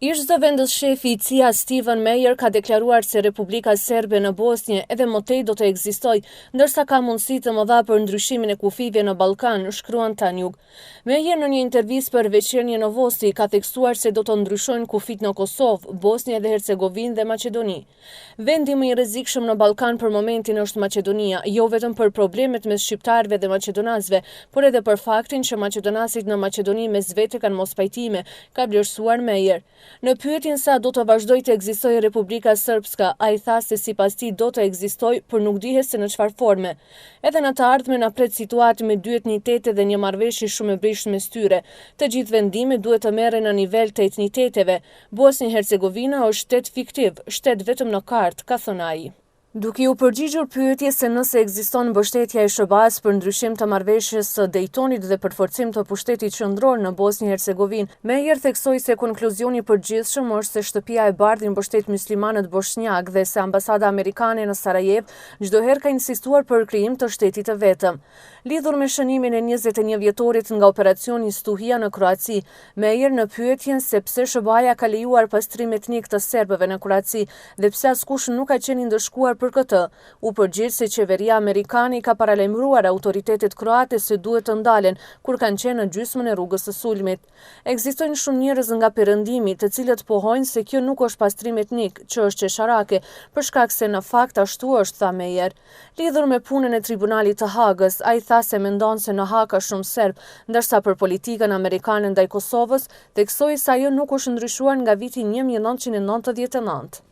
Ish zëvendës shefi i CIA Stephen Meyer ka deklaruar se Republika Serbe në Bosnjë edhe më tej do të ekzistojë, ndërsa ka mundësi të mëdha për ndryshimin e kufive në Ballkan, shkruan Tanjug. Meyer në një intervistë për Večernje Novosti ka theksuar se do të ndryshojnë kufit në Kosovë, Bosnjë dhe Hercegovinë dhe Maqedoni. Vendi më i rrezikshëm në Ballkan për momentin është Maqedonia, jo vetëm për problemet mes shqiptarëve dhe maqedonasëve, por edhe për faktin që maqedonasit në Maqedoni mes vete kanë mospajtime, ka vlerësuar Meyer. Në pyetjen sa do të vazhdojë të ekzistojë Republika Srpska, ai tha se sipas tij do të ekzistojë, por nuk dihet se në çfarë forme. Edhe në të ardhmen na pret situatë me dy etnitete dhe një marrëveshje shumë e brishtë mes tyre. Të gjithë vendimet duhet të merren në nivel të etniteteve. Bosnjë-Hercegovina është shtet fiktiv, shtet vetëm në kartë, ka thënë ai. Duke u përgjigjur pyetjes se nëse ekziston mbështetja e SBA-s për ndryshim të marrëveshjes së Daytonit dhe për forcim të pushtetit qendror në Bosnjë-Hercegovinë, Meyer theksoi se konkluzioni i përgjithshëm është se Shtëpia e Bardhë i mbështet muslimanët bosnjak dhe se ambasada amerikane në Sarajevo çdo herë ka insistuar për krijim të shtetit të vetëm. Lidhur me shënimin e 21 vjetorit nga operacioni Stuhia në Kroaci, Meyer në pyetjen se pse SBA-ja ka lejuar pastrim etnik të serbëve në Kroaci dhe pse askush nuk ka qenë i ndëshkuar për këtë, u përgjigj se qeveria amerikane ka paralajmëruar autoritetet kroate se duhet të ndalen kur kanë qenë në gjysmën e rrugës së sulmit. Ekzistojnë shumë njerëz nga perëndimi, të cilët pohojnë se kjo nuk është pastrim etnik, që është qesharake, për shkak se në fakt ashtu është, tha Meyer. Lidhur me punën e Tribunalit të Hagës, ai tha se mendon se në Hag ka shumë serb, ndërsa për politikën amerikane ndaj Kosovës, theksoi se ajo nuk është ndryshuar nga viti 1999.